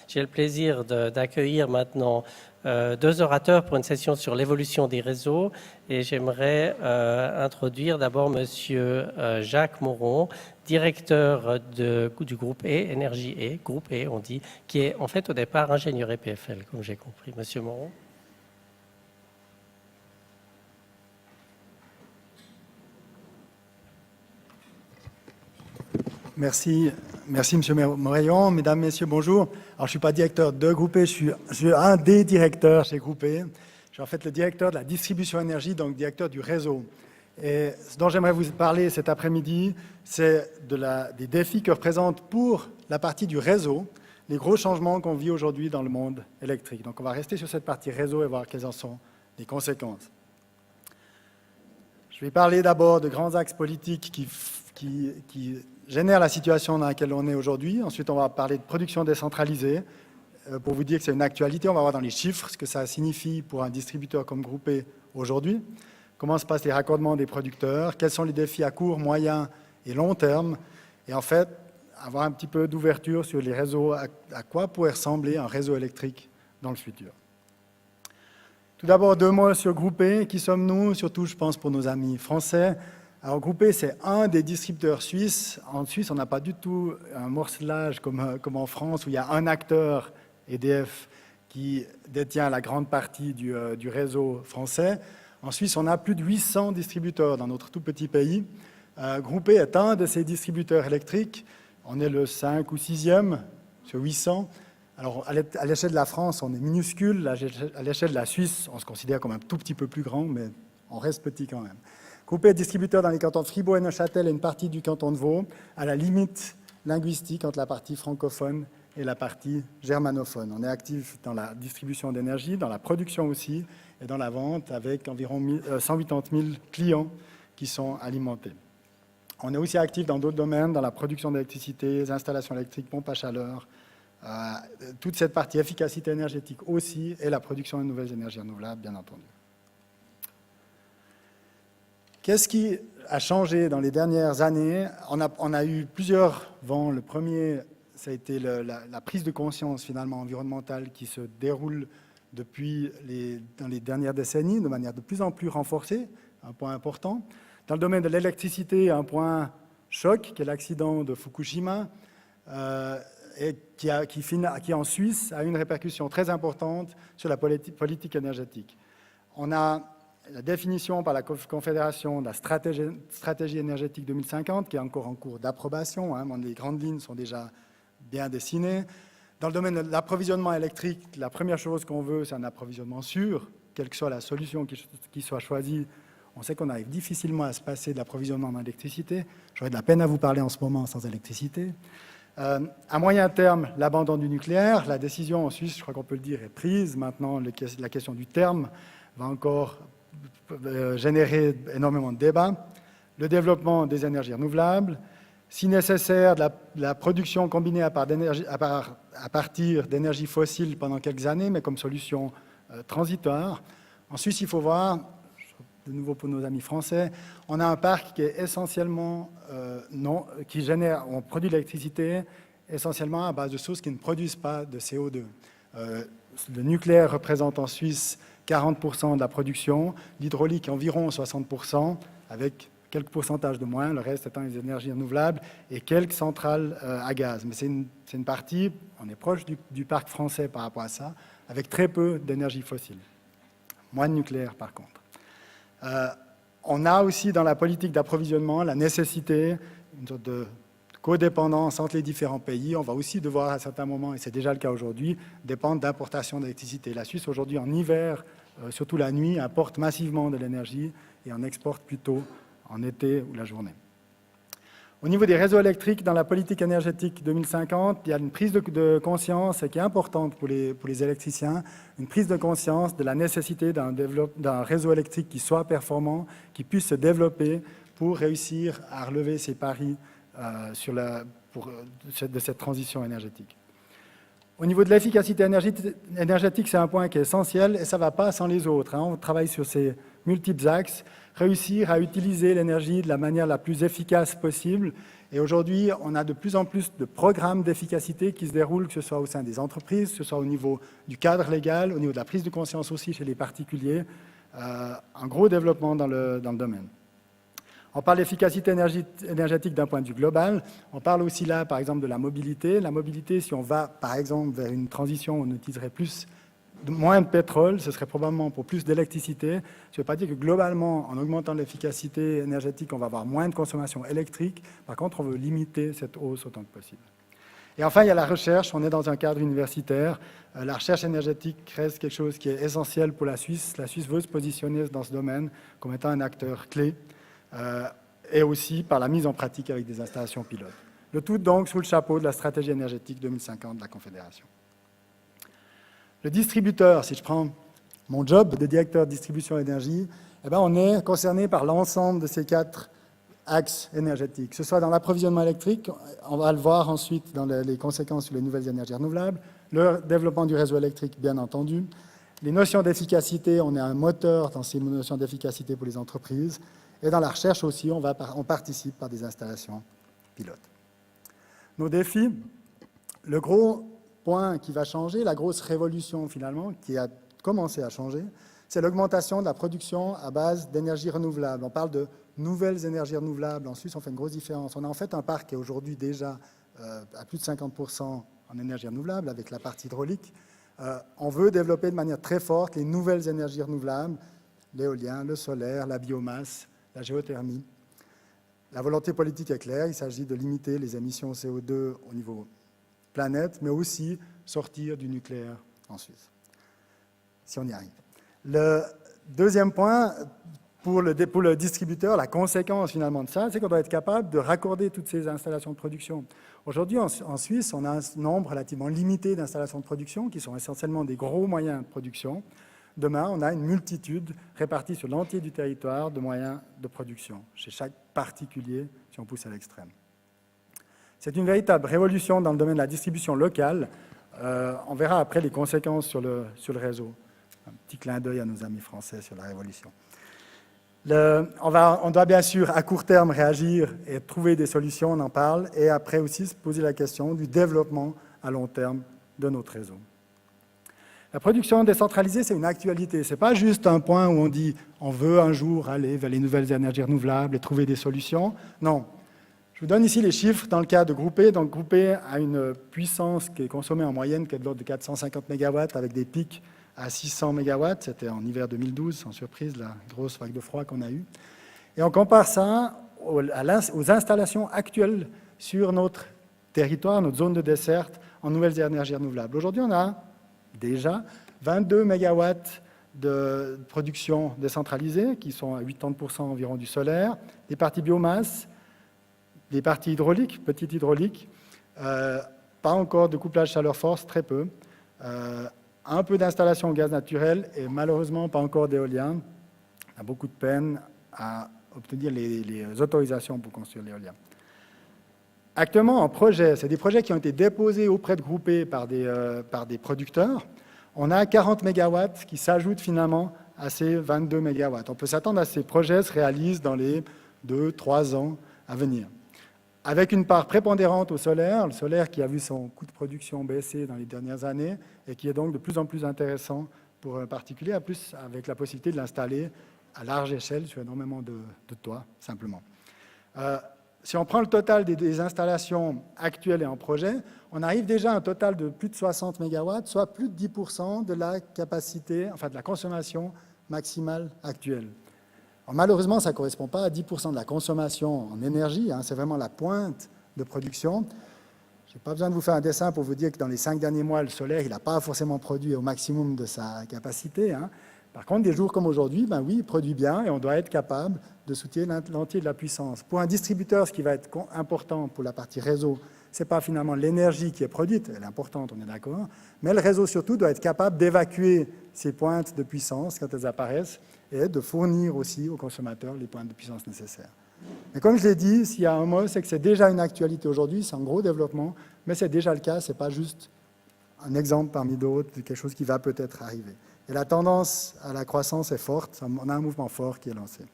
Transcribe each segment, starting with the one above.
J'ai le plaisir d'accueillir maintenant deux orateurs pour une session sur l'évolution des réseaux. Et j'aimerais introduire d'abord Monsieur Jacques Moron, directeur du groupe E, Énergie E, groupe E on dit, qui est en fait au départ ingénieur EPFL, comme j'ai compris. Monsieur Moron. Merci, Monsieur Moraillon. Mesdames, Messieurs, bonjour. Alors, je ne suis pas directeur de Groupe E, je suis un des directeurs chez Groupe E. Je suis en fait le directeur de la distribution énergie, donc directeur du réseau. Et ce dont j'aimerais vous parler cet après-midi, c'est des défis que représentent pour la partie du réseau les gros changements qu'on vit aujourd'hui dans le monde électrique. Donc, on va rester sur cette partie réseau et voir quelles en sont les conséquences. Je vais parler d'abord de grands axes politiques qui génère la situation dans laquelle on est aujourd'hui. Ensuite, on va parler de production décentralisée. Pour vous dire que c'est une actualité, on va voir dans les chiffres ce que ça signifie pour un distributeur comme Groupe E aujourd'hui. Comment se passent les raccordements des producteurs, quels sont les défis à court, moyen et long terme. Et en fait, avoir un petit peu d'ouverture sur les réseaux, à quoi pourrait ressembler un réseau électrique dans le futur. Tout d'abord, 2 mots sur Groupe E. Qui sommes-nous? Surtout, je pense, pour nos amis français. Alors, Groupe E, c'est un des distributeurs suisses. En Suisse, on n'a pas du tout un morcelage comme en France, où il y a un acteur, EDF, qui détient la grande partie du réseau français. En Suisse, on a plus de 800 distributeurs dans notre tout petit pays. Groupe E est un de ces distributeurs électriques. On est le 5 ou 6e sur 800. Alors, à l'échelle de la France, on est minuscule. À l'échelle de la Suisse, on se considère comme un tout petit peu plus grand, mais on reste petit quand même. Groupe E est distributeur dans les cantons de Fribourg et Neuchâtel et une partie du canton de Vaud, à la limite linguistique entre la partie francophone et la partie germanophone. On est actif dans la distribution d'énergie, dans la production aussi, et dans la vente, avec environ 180 000 clients qui sont alimentés. On est aussi actif dans d'autres domaines, dans la production d'électricité, les installations électriques, pompes à chaleur, toute cette partie efficacité énergétique aussi, et la production de nouvelles énergies renouvelables, bien entendu. Qu'est-ce qui a changé dans les dernières années? On a eu plusieurs vents. Le premier, ça a été la prise de conscience finalement environnementale qui se déroule dans les dernières décennies de manière de plus en plus renforcée, un point important. Dans le domaine de l'électricité, un point choc, qui est l'accident de Fukushima, et qui en Suisse a une répercussion très importante sur la politique énergétique. On a la définition par la Confédération de la stratégie énergétique 2050, qui est encore en cours d'approbation. Les grandes lignes sont déjà bien dessinées. Dans le domaine de l'approvisionnement électrique, la première chose qu'on veut, c'est un approvisionnement sûr, quelle que soit la solution qui soit choisie. On sait qu'on arrive difficilement à se passer de l'approvisionnement en électricité. J'aurais de la peine à vous parler en ce moment sans électricité. À moyen terme, l'abandon du nucléaire. La décision en Suisse, je crois qu'on peut le dire, est prise. Maintenant, la question du terme va encore générer énormément de débats. Le développement des énergies renouvelables, si nécessaire, de la production combinée à partir d'énergies fossiles pendant quelques années, mais comme solution transitoire. En Suisse, il faut voir, de nouveau pour nos amis français, on a un parc qui est essentiellement on produit de l'électricité essentiellement à base de sources qui ne produisent pas de CO2. Le nucléaire représente en Suisse 40% de la production, l'hydraulique environ 60%, avec quelques pourcentages de moins, le reste étant les énergies renouvelables et quelques centrales à gaz. Mais c'est une partie, on est proche du parc français par rapport à ça, avec très peu d'énergie fossile. Moins de nucléaire par contre. On a aussi dans la politique d'approvisionnement la nécessité, une sorte de codépendance entre les différents pays. On va aussi devoir à certains moments, et c'est déjà le cas aujourd'hui, dépendre d'importation d'électricité. La Suisse aujourd'hui en hiver, surtout la nuit, importe massivement de l'énergie et en exporte plutôt en été ou la journée. Au niveau des réseaux électriques, dans la politique énergétique 2050, il y a une prise de conscience qui est importante pour les électriciens, une prise de conscience de la nécessité d'un réseau électrique qui soit performant, qui puisse se développer pour réussir à relever ces paris de cette transition énergétique. Au niveau de l'efficacité énergétique, c'est un point qui est essentiel et ça ne va pas sans les autres. On travaille sur ces multiples axes, réussir à utiliser l'énergie de la manière la plus efficace possible Et aujourd'hui, on a de plus en plus de programmes d'efficacité qui se déroulent, que ce soit au sein des entreprises, que ce soit au niveau du cadre légal, au niveau de la prise de conscience aussi chez les particuliers. Un gros développement dans le domaine. On parle d'efficacité énergétique d'un point de vue global. On parle aussi là, par exemple, de la mobilité. La mobilité, si on va, par exemple, vers une transition où on utiliserait moins de pétrole, ce serait probablement pour plus d'électricité. Je ne veux pas dire que globalement, en augmentant l'efficacité énergétique, on va avoir moins de consommation électrique. Par contre, on veut limiter cette hausse autant que possible. Et enfin, il y a la recherche. On est dans un cadre universitaire. La recherche énergétique reste quelque chose qui est essentiel pour la Suisse. La Suisse veut se positionner dans ce domaine comme étant un acteur clé, et aussi par la mise en pratique avec des installations pilotes. Le tout donc sous le chapeau de la stratégie énergétique 2050 de la Confédération. Le distributeur, si je prends mon job de directeur de distribution énergie, eh bien, on est concerné par l'ensemble de ces 4 axes énergétiques, que ce soit dans l'approvisionnement électrique, on va le voir ensuite dans les conséquences sur les nouvelles énergies renouvelables, le développement du réseau électrique, bien entendu, les notions d'efficacité, on est un moteur dans ces notions d'efficacité pour les entreprises, et dans la recherche aussi, on participe par des installations pilotes. Nos défis, le gros point qui va changer, la grosse révolution finalement, qui a commencé à changer, c'est l'augmentation de la production à base d'énergie renouvelable. On parle de nouvelles énergies renouvelables. En Suisse, on fait une grosse différence. On a en fait un parc qui est aujourd'hui déjà à plus de 50% en énergie renouvelable avec la partie hydraulique. On veut développer de manière très forte les nouvelles énergies renouvelables, l'éolien, le solaire, la biomasse, la géothermie. La volonté politique est claire, il s'agit de limiter les émissions CO2 au niveau planète, mais aussi sortir du nucléaire en Suisse, si on y arrive. Le deuxième point, pour le distributeur, la conséquence finalement de ça, c'est qu'on doit être capable de raccorder toutes ces installations de production. Aujourd'hui, en Suisse, on a un nombre relativement limité d'installations de production qui sont essentiellement des gros moyens de production. Demain, on a une multitude répartie sur l'entier du territoire de moyens de production, chez chaque particulier, si on pousse à l'extrême. C'est une véritable révolution dans le domaine de la distribution locale. On verra après les conséquences sur le réseau. Un petit clin d'œil à nos amis français sur la révolution. On doit bien sûr, à court terme, réagir et trouver des solutions, on en parle, et après aussi se poser la question du développement à long terme de notre réseau. La production décentralisée, c'est une actualité. Ce n'est pas juste un point où on dit on veut un jour aller vers les nouvelles énergies renouvelables et trouver des solutions. Non. Je vous donne ici les chiffres dans le cas de Groupé. Donc, Groupé a une puissance qui est consommée en moyenne qui est de l'ordre de 450 MW avec des pics à 600 MW. C'était en hiver 2012, sans surprise, la grosse vague de froid qu'on a eue. Et on compare ça aux installations actuelles sur notre territoire, notre zone de desserte en nouvelles énergies renouvelables. Aujourd'hui, on a déjà 22 MW de production décentralisée, qui sont à 80% environ du solaire, des parties biomasse, des parties hydrauliques, petites hydrauliques, pas encore de couplage chaleur-force, très peu, un peu d'installation au gaz naturel et malheureusement pas encore d'éolien. On a beaucoup de peine à obtenir les autorisations pour construire l'éolien. Actuellement, en projet, c'est des projets qui ont été déposés auprès de Groupé par des producteurs. On a 40 MW qui s'ajoutent finalement à ces 22 MW. On peut s'attendre à ce que ces projets se réalisent dans les 2-3 ans à venir. Avec une part prépondérante au solaire, le solaire qui a vu son coût de production baisser dans les dernières années et qui est donc de plus en plus intéressant pour un particulier, en plus avec la possibilité de l'installer à large échelle sur énormément de toits, simplement. Si on prend le total des installations actuelles et en projet, on arrive déjà à un total de plus de 60 MW, soit plus de 10% de la capacité, enfin de la consommation maximale actuelle. Alors, malheureusement, ça ne correspond pas à 10% de la consommation en énergie, hein, c'est vraiment la pointe de production. Je n'ai pas besoin de vous faire un dessin pour vous dire que dans les 5 derniers mois, le solaire, il n'a pas forcément produit au maximum de sa capacité, hein. Par contre, des jours comme aujourd'hui, ben oui, il produit bien et on doit être capable de soutenir l'entier de la puissance. Pour un distributeur, ce qui va être important pour la partie réseau, ce n'est pas finalement l'énergie qui est produite, elle est importante, on est d'accord, mais le réseau surtout doit être capable d'évacuer ces pointes de puissance quand elles apparaissent et de fournir aussi aux consommateurs les pointes de puissance nécessaires. Mais comme je l'ai dit, s'il y a un mot, c'est que c'est déjà une actualité aujourd'hui, c'est un gros développement, mais c'est déjà le cas, ce n'est pas juste un exemple parmi d'autres de quelque chose qui va peut-être arriver. Et la tendance à la croissance est forte, on a un mouvement fort qui est lancé.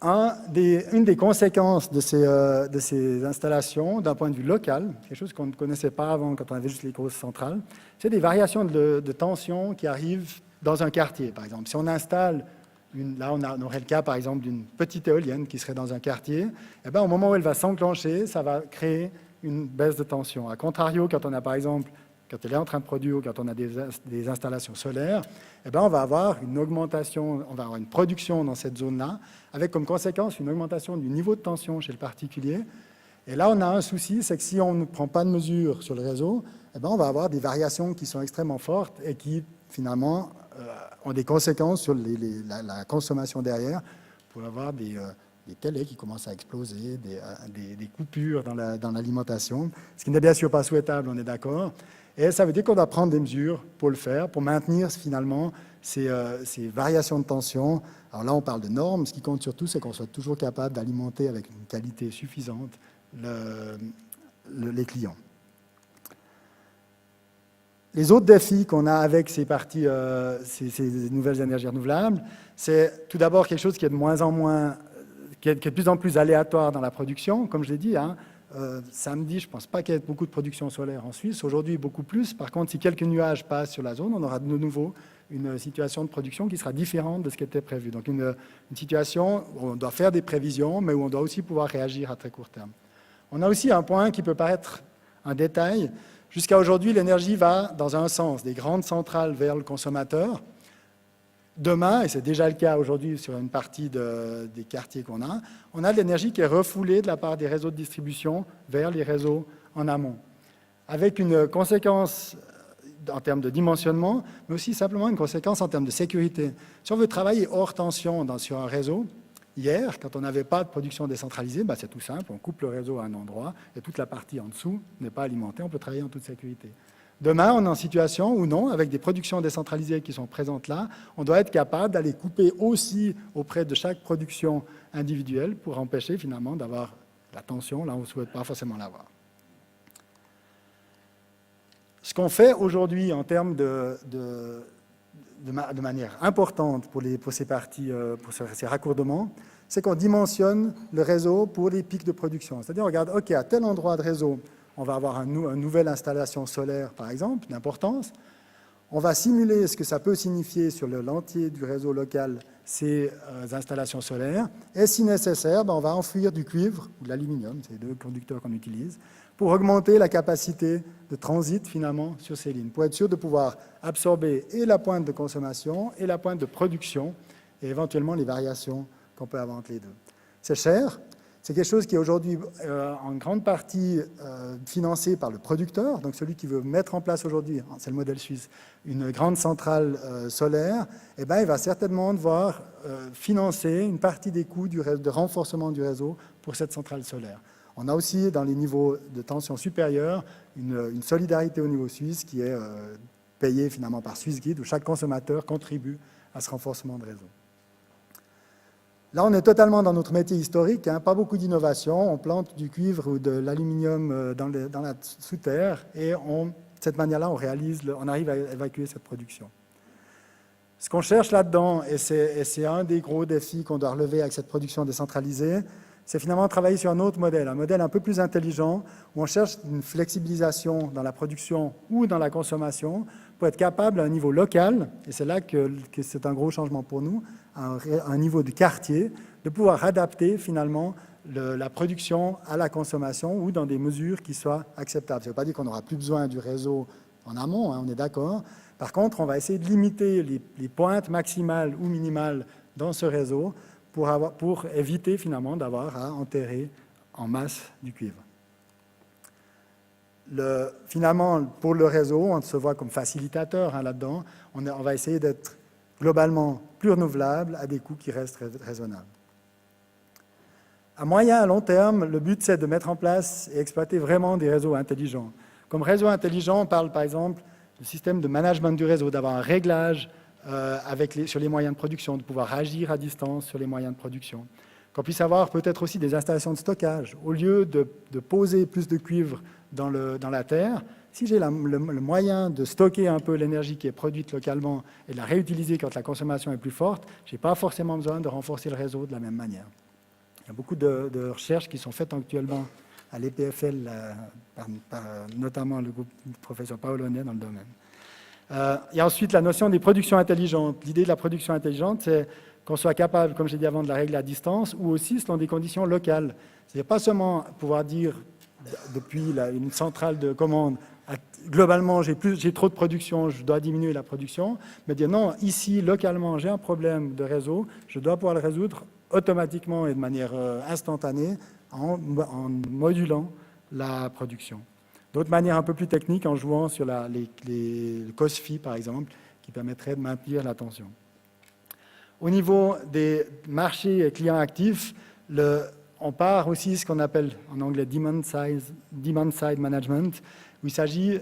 Une des conséquences de ces installations, d'un point de vue local, quelque chose qu'on ne connaissait pas avant quand on avait juste les grosses centrales, c'est des variations de tension qui arrivent dans un quartier, par exemple. Si on installe, là on aurait le cas par exemple d'une petite éolienne qui serait dans un quartier, et bien, au moment où elle va s'enclencher, ça va créer une baisse de tension. A contrario, quand on a par exemple, quand elle est en train de produire ou quand on a des installations solaires, eh bien, on va avoir une augmentation, on va avoir une production dans cette zone-là, avec comme conséquence une augmentation du niveau de tension chez le particulier. Et là, on a un souci, c'est que si on ne prend pas de mesures sur le réseau, eh bien, on va avoir des variations qui sont extrêmement fortes et qui, finalement, ont des conséquences sur la consommation derrière, pour avoir des télés qui commencent à exploser, des coupures dans l'alimentation, ce qui n'est bien sûr pas souhaitable, on est d'accord. Et ça veut dire qu'on doit prendre des mesures pour le faire, pour maintenir finalement ces variations de tension. Alors là, on parle de normes. Ce qui compte surtout, c'est qu'on soit toujours capable d'alimenter avec une qualité suffisante les clients. Les autres défis qu'on a avec ces nouvelles énergies renouvelables, c'est tout d'abord quelque chose qui est de moins en moins, qui est de plus en plus aléatoire dans la production, comme je l'ai dit. Samedi, je ne pense pas qu'il y ait beaucoup de production solaire en Suisse. Aujourd'hui, beaucoup plus. Par contre, si quelques nuages passent sur la zone, on aura de nouveau une situation de production qui sera différente de ce qui était prévu. Donc, une situation où on doit faire des prévisions, mais où on doit aussi pouvoir réagir à très court terme. On a aussi un point qui peut paraître un détail. Jusqu'à aujourd'hui, l'énergie va dans un sens, des grandes centrales vers le consommateur. Demain, et c'est déjà le cas aujourd'hui sur une partie des quartiers qu'on a, on a de l'énergie qui est refoulée de la part des réseaux de distribution vers les réseaux en amont, avec une conséquence en termes de dimensionnement, mais aussi simplement une conséquence en termes de sécurité. Si on veut travailler hors tension sur un réseau, hier, quand on n'avait pas de production décentralisée, c'est tout simple, on coupe le réseau à un endroit et toute la partie en dessous n'est pas alimentée, on peut travailler en toute sécurité. Demain, on est en situation où non, avec des productions décentralisées qui sont présentes là, on doit être capable d'aller couper aussi auprès de chaque production individuelle pour empêcher finalement d'avoir la tension là où on ne souhaite pas forcément l'avoir. Ce qu'on fait aujourd'hui en termes de manière importante pour ces parties, pour ces raccordements, c'est qu'on dimensionne le réseau pour les pics de production. C'est-à-dire, on regarde, OK, à tel endroit de réseau, on va avoir une nouvelle installation solaire, par exemple, d'importance. On va simuler ce que ça peut signifier sur l'entier du réseau local, ces installations solaires. Et si nécessaire, on va enfouir du cuivre ou de l'aluminium, c'est les deux conducteurs qu'on utilise, pour augmenter la capacité de transit, finalement, sur ces lignes, pour être sûr de pouvoir absorber et la pointe de consommation et la pointe de production, et éventuellement les variations qu'on peut avoir entre les deux. C'est cher. C'est quelque chose qui est aujourd'hui en grande partie financé par le producteur, donc celui qui veut mettre en place aujourd'hui, c'est le modèle suisse, une grande centrale solaire, il va certainement devoir financer une partie des coûts de renforcement du réseau pour cette centrale solaire. On a aussi, dans les niveaux de tension supérieurs, une solidarité au niveau suisse qui est payée finalement par Swissgrid, où chaque consommateur contribue à ce renforcement de réseau. Là, on est totalement dans notre métier historique, pas beaucoup d'innovation. On plante du cuivre ou de l'aluminium dans la sous-terre et de cette manière-là, on arrive à évacuer cette production. Ce qu'on cherche là-dedans, et c'est un des gros défis qu'on doit relever avec cette production décentralisée, c'est finalement travailler sur un autre modèle, un modèle un peu plus intelligent, où on cherche une flexibilisation dans la production ou dans la consommation pour être capable à un niveau local, et c'est là que c'est un gros changement pour nous, à un niveau de quartier, de pouvoir adapter finalement la production à la consommation ou dans des mesures qui soient acceptables. Ça ne veut pas dire qu'on n'aura plus besoin du réseau en amont, on est d'accord. Par contre, on va essayer de limiter les pointes maximales ou minimales dans ce réseau pour éviter finalement d'avoir à enterrer en masse du cuivre. Finalement, pour le réseau, on se voit comme facilitateur là-dedans. On va essayer d'être globalement plus renouvelable à des coûts qui restent raisonnables. À moyen et à long terme, le but, c'est de mettre en place et exploiter vraiment des réseaux intelligents. Comme réseau intelligent, on parle par exemple du système de management du réseau, d'avoir un réglage sur les moyens de production, de pouvoir agir à distance sur les moyens de production. Qu'on puisse avoir peut-être aussi des installations de stockage. Au lieu de poser plus de cuivre dans la terre, si j'ai le moyen de stocker un peu l'énergie qui est produite localement et de la réutiliser quand la consommation est plus forte, je n'ai pas forcément besoin de renforcer le réseau de la même manière. y a beaucoup de recherches qui sont faites actuellement à l'EPFL, par notamment le groupe du professeur Paolone dans le domaine. Il y a ensuite la notion des productions intelligentes. L'idée de la production intelligente, c'est qu'on soit capable, comme j'ai dit avant, de la régler à distance ou aussi selon des conditions locales. C'est pas seulement pouvoir dire depuis une centrale de commande, globalement j'ai trop de production, je dois diminuer la production, mais dire non, ici, localement, j'ai un problème de réseau, je dois pouvoir le résoudre automatiquement et de manière instantanée en modulant la production. D'autres manières un peu plus techniques en jouant sur les COSFI, par exemple, qui permettraient de maintenir la tension. Au niveau des marchés et clients actifs, on part aussi ce qu'on appelle en anglais demand-side management, où il s'agit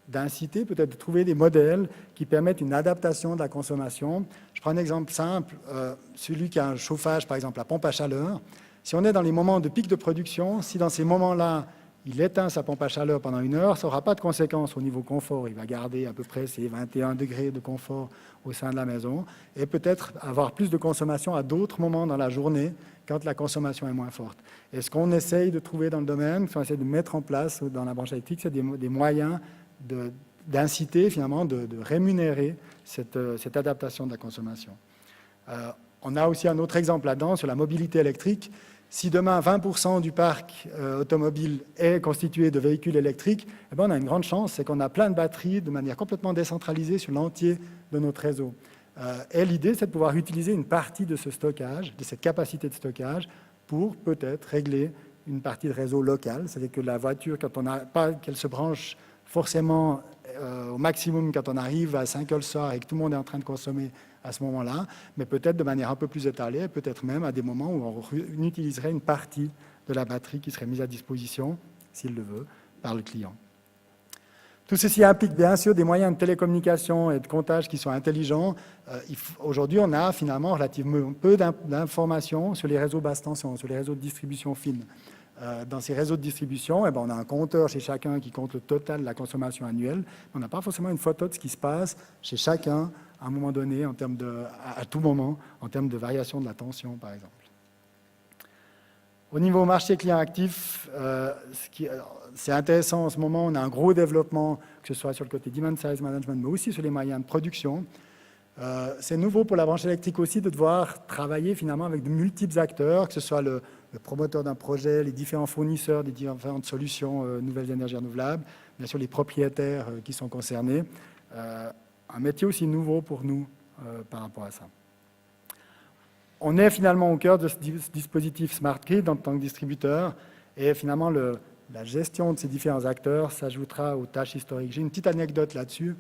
d'inciter, peut-être de trouver des modèles qui permettent une adaptation de la consommation. Je prends un exemple simple, celui qui a un chauffage, par exemple, à pompe à chaleur. Si on est dans les moments de pic de production, si dans ces moments-là, il éteint sa pompe à chaleur pendant 1 heure, ça n'aura pas de conséquences au niveau confort. Il va garder à peu près ses 21 degrés de confort au sein de la maison et peut-être avoir plus de consommation à d'autres moments dans la journée quand la consommation est moins forte. Et ce qu'on essaye de trouver dans le domaine, ce qu'on essaie de mettre en place dans la branche électrique, c'est des moyens d'inciter, finalement, de rémunérer cette adaptation de la consommation. On a aussi un autre exemple là-dedans sur la mobilité électrique. Si demain 20% du parc automobile est constitué de véhicules électriques, eh bien, on a une grande chance, c'est qu'on a plein de batteries de manière complètement décentralisée sur l'entier de notre réseau. Et l'idée, c'est de pouvoir utiliser une partie de ce stockage, de cette capacité de stockage, pour peut-être régler une partie de réseau local. C'est-à-dire que la voiture, quand on n'a pas qu'elle se branche forcément au maximum quand on arrive à 5 heures le soir et que tout le monde est en train de consommer à ce moment-là, mais peut-être de manière un peu plus étalée, peut-être même à des moments où on utiliserait une partie de la batterie qui serait mise à disposition, s'il le veut, par le client. Tout ceci implique bien sûr des moyens de télécommunication et de comptage qui sont intelligents. Aujourd'hui, on a finalement relativement peu d'informations sur les réseaux basse tension, sur les réseaux de distribution fine. Dans ces réseaux de distribution, eh ben, on a un compteur chez chacun qui compte le total de la consommation annuelle. On n'a pas forcément une photo de ce qui se passe chez chacun à un moment donné, à tout moment, en termes de variation de la tension, par exemple. Au niveau marché client actif, c'est intéressant en ce moment, on a un gros développement, que ce soit sur le côté demand-side management, mais aussi sur les moyens de production. C'est nouveau pour la branche électrique aussi de devoir travailler finalement avec de multiples acteurs, que ce soit le promoteur d'un projet, les différents fournisseurs des différentes solutions nouvelles énergies renouvelables, bien sûr les propriétaires qui sont concernés. Un métier aussi nouveau pour nous par rapport à ça. On est finalement au cœur de ce dispositif Smart Grid en tant que distributeur et finalement la gestion de ces différents acteurs s'ajoutera aux tâches historiques. J'ai une petite anecdote là-dessus.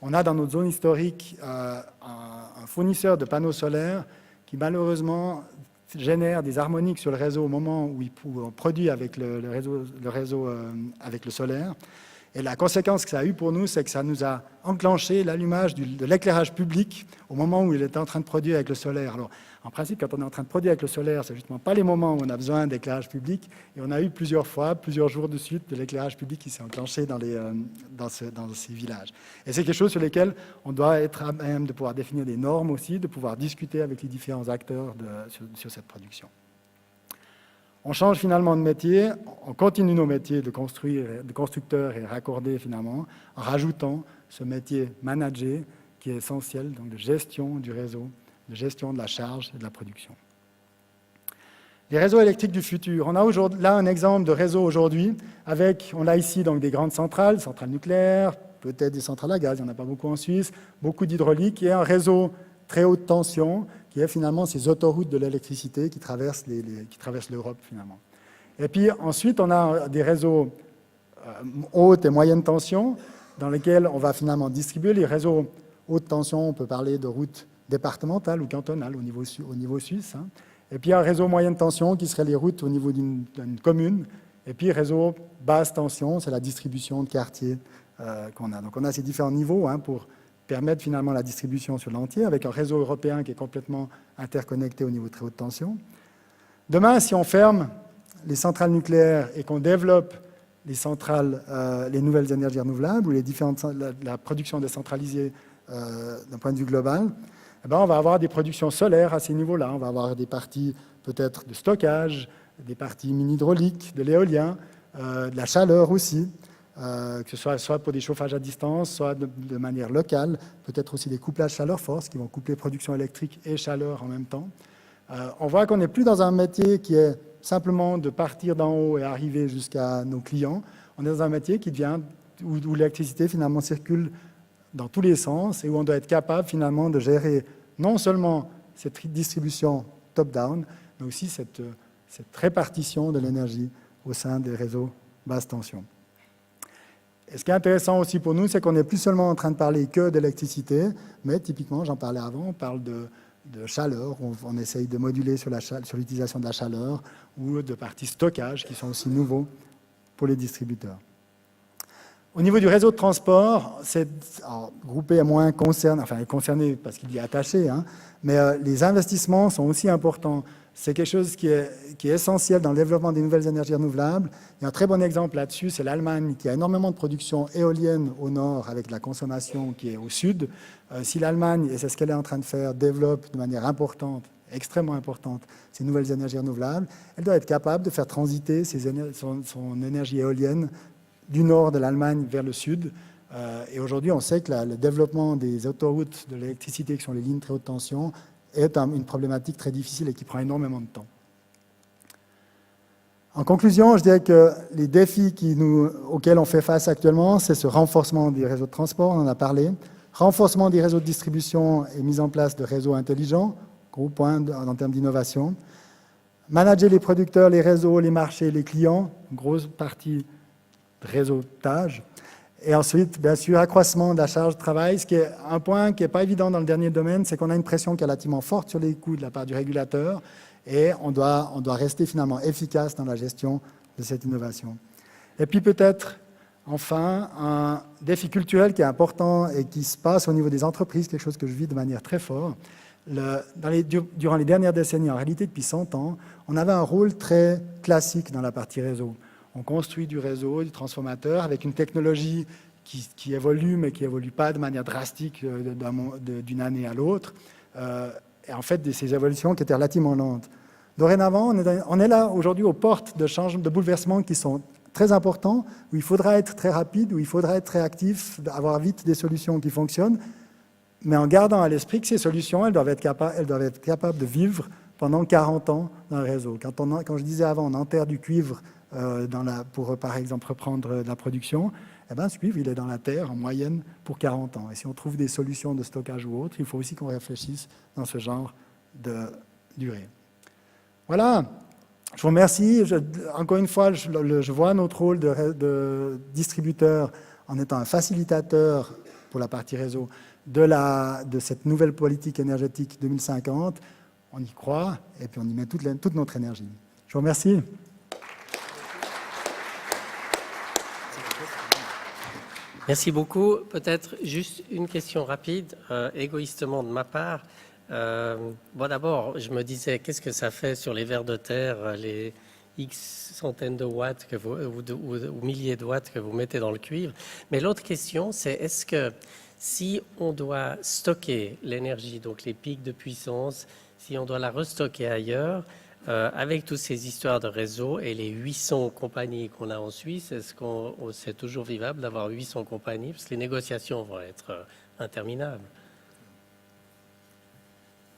On a dans notre zone historique un fournisseur de panneaux solaires qui malheureusement génère des harmoniques sur le réseau au moment où on produit avec le réseau avec le solaire. Et la conséquence que ça a eu pour nous, c'est que ça nous a enclenché l'allumage de l'éclairage public au moment où il était en train de produire avec le solaire. Alors, en principe, quand on est en train de produire avec le solaire, c'est justement pas les moments où on a besoin d'éclairage public. Et on a eu plusieurs jours de suite, de l'éclairage public qui s'est enclenché dans ces villages. Et c'est quelque chose sur lequel on doit être à même de pouvoir définir des normes aussi, de pouvoir discuter avec les différents acteurs sur cette production. On change finalement de métier, on continue nos métiers de constructeurs et raccordés finalement, en rajoutant ce métier manager qui est essentiel, donc de gestion du réseau, de gestion de la charge et de la production. Les réseaux électriques du futur. On a là un exemple de réseau aujourd'hui on a ici donc des grandes centrales nucléaires, peut-être des centrales à gaz, il n'y en a pas beaucoup en Suisse, beaucoup d'hydraulique et un réseau très haute tension qui est finalement ces autoroutes de l'électricité qui traversent l'Europe finalement. Et puis ensuite, on a des réseaux haute et moyenne tension dans lesquels on va finalement distribuer les réseaux haute tension. On peut parler de routes départementales ou cantonales au niveau suisse. Hein. Et puis un réseau moyenne tension qui serait les routes au niveau d'une commune. Et puis réseau basse tension, c'est la distribution de quartiers qu'on a. Donc on a ces différents niveaux pour permettre finalement la distribution sur l'entier, avec un réseau européen qui est complètement interconnecté au niveau de très haute tension. Demain, si on ferme les centrales nucléaires et qu'on développe les nouvelles énergies renouvelables ou la production décentralisée d'un point de vue global, eh bien, on va avoir des productions solaires à ces niveaux-là. On va avoir des parties peut-être de stockage, des parties mini-hydrauliques, de l'éolien, de la chaleur aussi, que ce soit pour des chauffages à distance, soit de manière locale, peut-être aussi des couplages chaleur-force qui vont coupler production électrique et chaleur en même temps. On voit qu'on n'est plus dans un métier qui est simplement de partir d'en haut et arriver jusqu'à nos clients. On est dans un métier qui devient où l'électricité finalement circule dans tous les sens et où on doit être capable finalement de gérer non seulement cette distribution top-down, mais aussi cette répartition de l'énergie au sein des réseaux basse tension. Et ce qui est intéressant aussi pour nous, c'est qu'on n'est plus seulement en train de parler que d'électricité, mais typiquement, j'en parlais avant, on parle de chaleur, on essaye de moduler sur l'utilisation de la chaleur ou de parties stockage qui sont aussi nouveaux pour les distributeurs. Au niveau du réseau de transport, Groupé est moins concerné parce qu'il y est attaché, hein, mais les investissements sont aussi importants. C'est quelque chose qui est essentiel dans le développement des nouvelles énergies renouvelables. Il y a un très bon exemple là-dessus, c'est l'Allemagne qui a énormément de production éolienne au nord avec la consommation qui est au sud. Si l'Allemagne, et c'est ce qu'elle est en train de faire, développe de manière importante, extrêmement importante, ces nouvelles énergies renouvelables, elle doit être capable de faire transiter son énergie éolienne du nord de l'Allemagne vers le sud. Et aujourd'hui, on sait que le développement des autoroutes de l'électricité, qui sont les lignes très haute tension, est une problématique très difficile et qui prend énormément de temps. En conclusion, je dirais que les défis auxquels on fait face actuellement, c'est ce renforcement des réseaux de transport, on en a parlé, renforcement des réseaux de distribution et mise en place de réseaux intelligents, gros point en termes d'innovation, manager les producteurs, les réseaux, les marchés, les clients, une grosse partie de réseautage. Et ensuite, bien sûr, accroissement de la charge de travail, ce qui est un point qui n'est pas évident dans le dernier domaine, c'est qu'on a une pression qui est relativement forte sur les coûts de la part du régulateur et on doit rester finalement efficace dans la gestion de cette innovation. Et puis peut-être, enfin, un défi culturel qui est important et qui se passe au niveau des entreprises, quelque chose que je vis de manière très forte. Durant les dernières décennies, en réalité depuis 100 ans, on avait un rôle très classique dans la partie réseau. On construit du réseau, du transformateur, avec une technologie qui évolue, mais qui n'évolue pas de manière drastique d'une année à l'autre. Et en fait, ces évolutions qui étaient relativement lentes. Dorénavant, on est là aujourd'hui aux portes de bouleversements qui sont très importants, où il faudra être très rapide, où il faudra être très actif, avoir vite des solutions qui fonctionnent, mais en gardant à l'esprit que ces solutions, elles doivent être capables de vivre pendant 40 ans dans le réseau. Quand je disais avant, on enterre du cuivre pour, par exemple, reprendre la production, eh bien, ce cuivre, il est dans la terre en moyenne pour 40 ans. Et si on trouve des solutions de stockage ou autres, il faut aussi qu'on réfléchisse dans ce genre de durée. Voilà, je vous remercie. Encore une fois, je vois notre rôle de distributeur en étant un facilitateur pour la partie réseau de cette nouvelle politique énergétique 2050. On y croit et puis on y met toute notre énergie. Je vous remercie. Merci beaucoup. Peut-être juste une question rapide, égoïstement de ma part. Bon, d'abord, je me disais, qu'est-ce que ça fait sur les vers de terre, les X centaines de watts ou milliers de watts que vous mettez dans le cuivre. Mais l'autre question, c'est est-ce que si on doit stocker l'énergie, donc les pics de puissance, si on doit la restocker ailleurs, avec toutes ces histoires de réseau et les 800 compagnies qu'on a en Suisse, est-ce qu'on c'est toujours vivable d'avoir 800 compagnies? Parce que les négociations vont être interminables.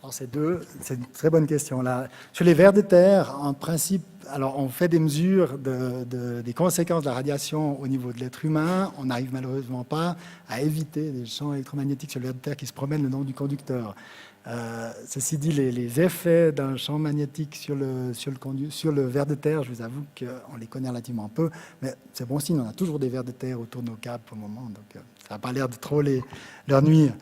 Alors c'est une très bonne question. Là. Sur les vers de terre, en principe, alors on fait des mesures des conséquences de la radiation au niveau de l'être humain. On n'arrive malheureusement pas à éviter des champs électromagnétiques sur le ver de terre qui se promènent le long du conducteur. Ceci dit, les effets d'un champ magnétique sur le ver de terre, je vous avoue qu'on les connaît relativement peu, mais c'est bon signe, on a toujours des vers de terre autour de nos câbles pour le moment, donc ça n'a pas l'air de trop leur nuire.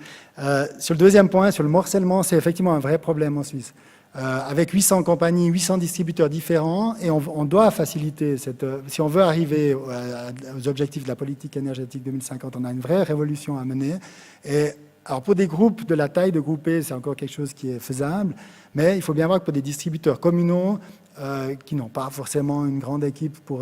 Sur le deuxième point, sur le morcellement, c'est effectivement un vrai problème en Suisse. Avec 800 compagnies, 800 distributeurs différents, et on doit faciliter si on veut arriver aux objectifs de la politique énergétique 2050, on a une vraie révolution à mener. Alors pour des groupes de la taille de Groupé, c'est encore quelque chose qui est faisable, mais il faut bien voir que pour des distributeurs communaux qui n'ont pas forcément une grande équipe pour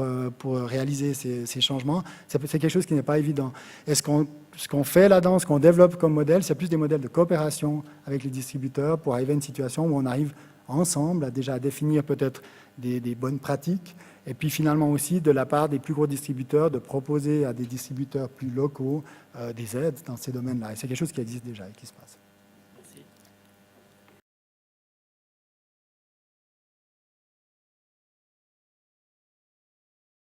réaliser ces changements, c'est quelque chose qui n'est pas évident. Et ce qu'on fait là-dedans, ce qu'on développe comme modèle, c'est plus des modèles de coopération avec les distributeurs pour arriver à une situation où on arrive ensemble, déjà à définir peut-être des bonnes pratiques, et puis finalement aussi de la part des plus gros distributeurs de proposer à des distributeurs plus locaux des aides dans ces domaines-là. Et c'est quelque chose qui existe déjà et qui se passe.